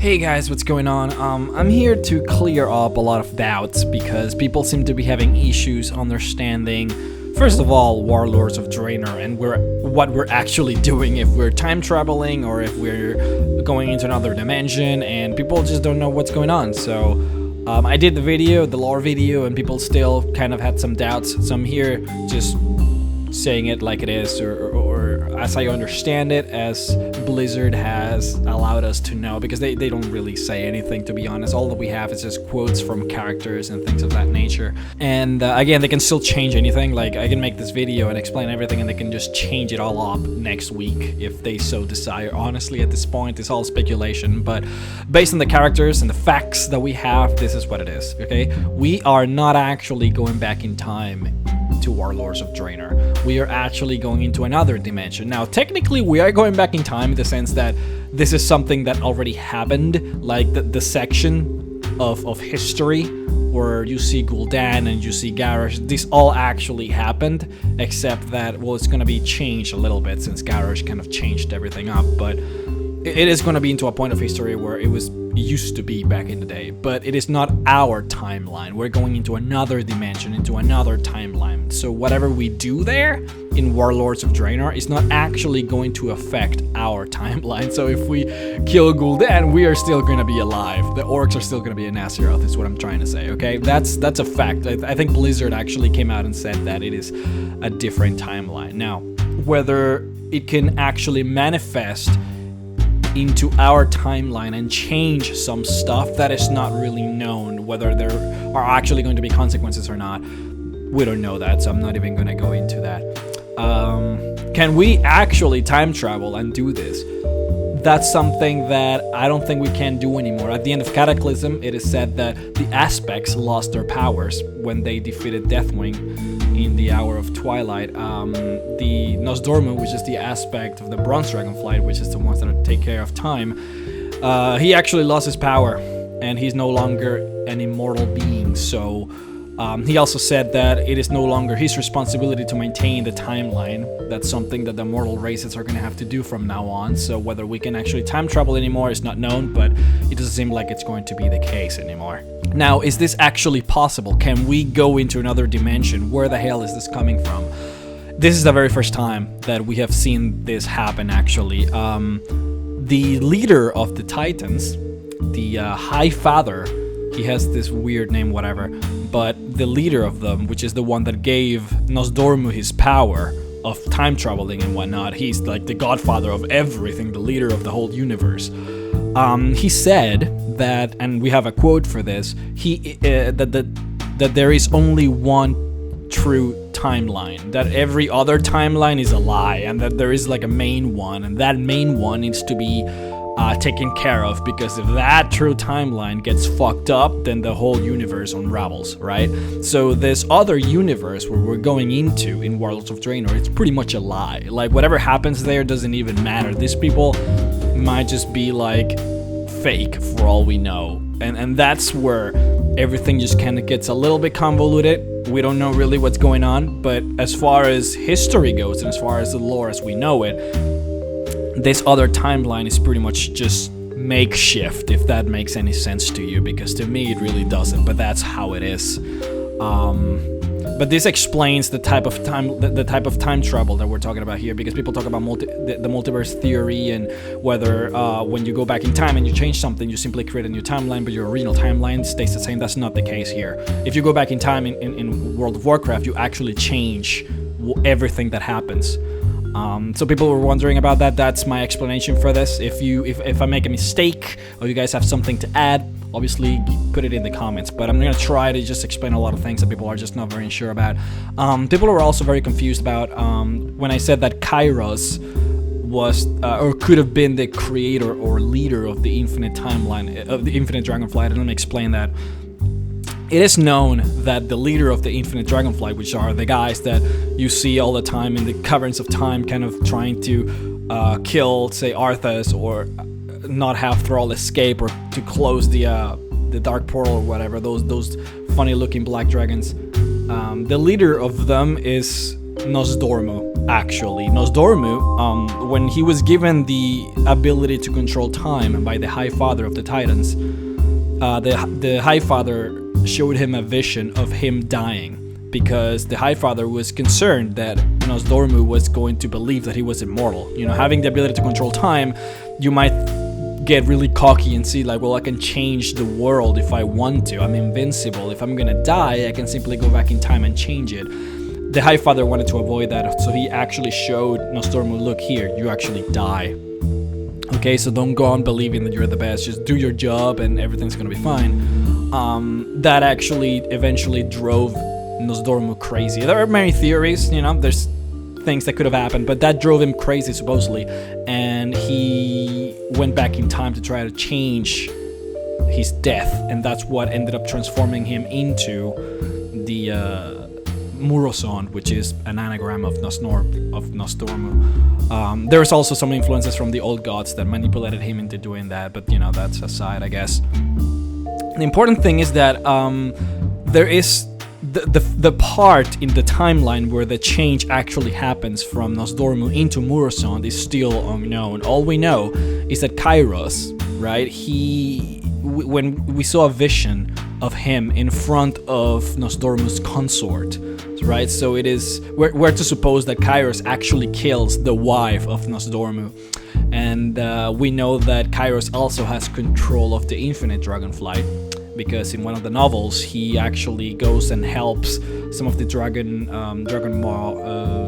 Hey guys, what's going on? I'm here to clear up a lot of doubts because people seem to be having issues understanding, first of all, Warlords of Draenor and what we're actually doing, if we're time traveling or if we're going into another dimension, and people just don't know what's going on. So I did the lore video, and people still kind of had some doubts. So I'm here just saying it like it is, or as I understand it, as Blizzard has allowed us to know, because they don't really say anything, to be honest. All that we have is just quotes from characters and things of that nature. And again, they can still change anything. Like, I can make this video and explain everything, and they can just change it all up next week if they so desire. Honestly, at this point, it's all speculation, but based on the characters and the facts that we have, this is what it is, okay? We are not actually going back in time to Warlords of Draenor. We are actually going into another dimension. Now, technically, we are going back in time in the sense that this is something that already happened, like the section of history where you see Gul'dan and you see Garrosh. This all actually happened, except that, well, it's going to be changed a little bit since Garrosh kind of changed everything up, but it is going to be into a point of history where it used to be back in the day, but it is not our timeline. We're going into another dimension, into another timeline. So whatever we do there in Warlords of Draenor is not actually going to affect our timeline. So if we kill Gul'dan, we are still going to be alive. The orcs are still going to be in Azeroth, is what I'm trying to say, okay? That's a fact. I think Blizzard actually came out and said that it is a different timeline. Now, whether it can actually manifest into our timeline and change some stuff, that is not really known. Whether there are actually going to be consequences or not, we don't know that, so I'm not even going to go into that. Can we actually time travel and do this? That's something that I don't think we can do anymore. At the end of Cataclysm, it is said that the Aspects lost their powers when they defeated Deathwing in the Hour of Twilight. The Nosdormu, which is the aspect of the Bronze Dragonflight, which is the ones that take care of time, he actually lost his power, and he's no longer an immortal being. So he also said that it is no longer his responsibility to maintain the timeline. That's something that the mortal races are going to have to do from now on. So whether we can actually time travel anymore is not known, but it doesn't seem like it's going to be the case anymore. Now, is this actually possible? Can we go into another dimension? Where the hell is this coming from? This is the very first time that we have seen this happen, actually. The leader of the Titans, the High Father, he has this weird name, whatever, but the leader of them, which is the one that gave Nosdormu his power of time traveling and whatnot, he's like the godfather of everything, the leader of the whole universe. He said that, and we have a quote for this, that there is only one true timeline, that every other timeline is a lie, and that there is like a main one, and that main one needs to be taken care of, because if that true timeline gets fucked up, then the whole universe unravels, right? So this other universe where we're going into in Warlords of Draenor, it's pretty much a lie. Like, whatever happens there doesn't even matter. These people might just be like fake for all we know, and that's where everything just kind of gets a little bit convoluted. We don't know really what's going on, but as far as history goes and as far as the lore as we know it, this other timeline is pretty much just makeshift, if that makes any sense to you, because to me it really doesn't, but that's how it is. But this explains the type of time travel that we're talking about here, because people talk about the multiverse theory, and whether when you go back in time and you change something, you simply create a new timeline, but your original timeline stays the same. That's not the case here. If you go back in time in World of Warcraft, you actually change everything that happens. So people were wondering about that. That's my explanation for this. If I make a mistake or you guys have something to add, obviously put it in the comments. But I'm gonna try to just explain a lot of things that people are just not very sure about. People were also very confused about when I said that Kairos was or could have been the creator or leader of the Infinite timeline of the Infinite Dragonflight. And let me explain that. It is known that the leader of the Infinite Dragonflight, which are the guys that you see all the time in the Caverns of Time, kind of trying to kill, say, Arthas, or not have Thrall escape, or to close the Dark Portal or whatever, those funny-looking black dragons. The leader of them is Nosdormu. actually. Nosdormu, when he was given the ability to control time by the High Father of the Titans, the High Father showed him a vision of him dying, because the High Father was concerned that Nosdormu was going to believe that he was immortal. You know, having the ability to control time, you might get really cocky and see like, well, I can change the world if I want to. I'm invincible. If I'm gonna die, I can simply go back in time and change it. The High Father wanted to avoid that, so he actually showed Nosdormu, look here, you actually die. Okay, so don't go on believing that you're the best. Just do your job and everything's gonna be fine. That actually eventually drove Nosdormu crazy. There are many theories, you know, there's things that could have happened, but that drove him crazy supposedly, and he went back in time to try to change his death, and that's what ended up transforming him into the Murozond, which is an anagram of Nosdormu. There's also some influences from the old gods that manipulated him into doing that, but you know, that's aside, I guess. The important thing is that there is the part in the timeline where the change actually happens from Nosdormu into Murozond is still unknown. All we know is that Kairos, right? When we saw a vision of him in front of Nosdormu's consort, right? So it is we're to suppose that Kairos actually kills the wife of Nosdormu, and we know that Kairos also has control of the Infinite Dragonflight, because in one of the novels he actually goes and helps some of the Dragon Maw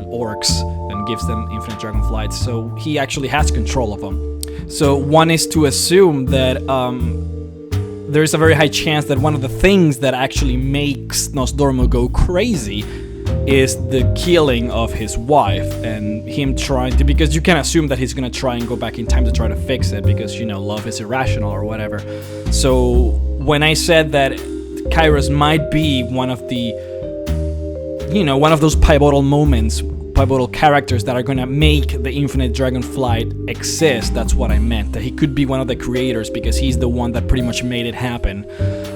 orcs and gives them Infinite Dragonflight. So he actually has control of them. So one is to assume that there is a very high chance that one of the things that actually makes Nosdormu go crazy is the killing of his wife and him trying to, because you can assume that he's gonna try and go back in time to try to fix it, because you know, love is irrational or whatever. So when I said that Kairos might be one of the, you know, one of those pivotal moments, pivotal characters that are gonna make the Infinite Dragonflight exist, that's what I meant. That he could be one of the creators, because he's the one that pretty much made it happen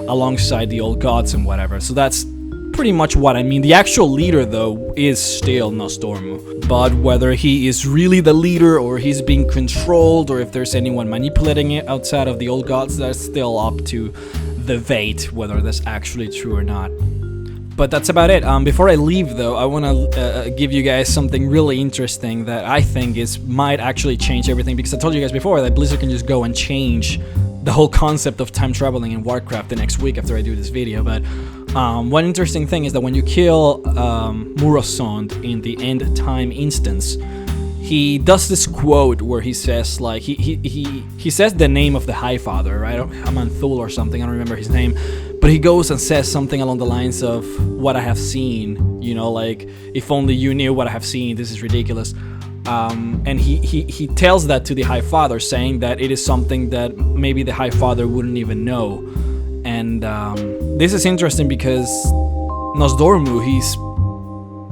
alongside the old gods and whatever. So that's pretty much what I mean. The actual leader, though, is still Nosdormu. But whether he is really the leader, or he's being controlled, or if there's anyone manipulating it outside of the old gods, that's still up to the debate whether that's actually true or not. But that's about it. Before I leave, though, I want to give you guys something really interesting that I think might actually change everything, because I told you guys before that Blizzard can just go and change the whole concept of time traveling in Warcraft the next week after I do this video. But one interesting thing is that when you kill Murozond in the end time instance, he does this quote where he says, like, he says the name of the High Father, right? Amanthul or something, I don't remember his name, but he goes and says something along the lines of, what I have seen, you know, like, if only you knew what I have seen, this is ridiculous. And he tells that to the High Father, saying that it is something that maybe the High Father wouldn't even know. And this is interesting because Nosdormu,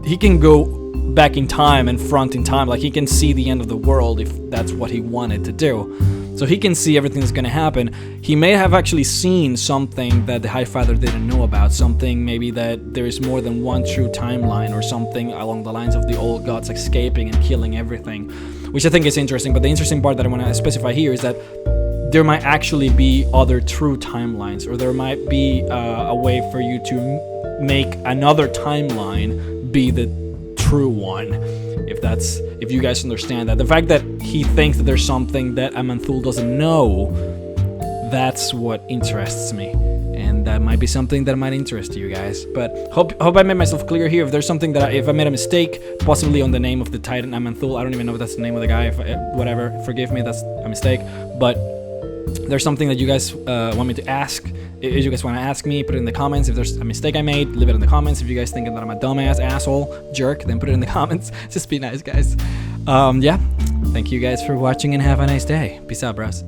he can go back in time and front in time, like he can see the end of the world if that's what he wanted to do. So he can see everything that's going to happen. He may have actually seen something that the High Father didn't know about, something maybe that there is more than one true timeline, or something along the lines of the old gods escaping and killing everything, which I think is interesting. But the interesting part that I want to specify here is that there might actually be other true timelines, or there might be a way for you to make another timeline be the true one, if you guys understand that. The fact that he thinks that there's something that Amanthul doesn't know, that's what interests me, and that might be something that might interest you guys. But hope I made myself clear here. If there's something that if I made a mistake, possibly on the name of the Titan Amanthul, I don't even know if that's the name of the guy, whatever, forgive me, that's a mistake. But there's something that you guys want me to ask. If you guys want to ask me, put it in the comments. If there's a mistake I made, leave it in the comments. If you guys think that I'm a dumbass, asshole, jerk, then put it in the comments. Just be nice, guys. Yeah, thank you guys for watching, and have a nice day. Peace out, bros.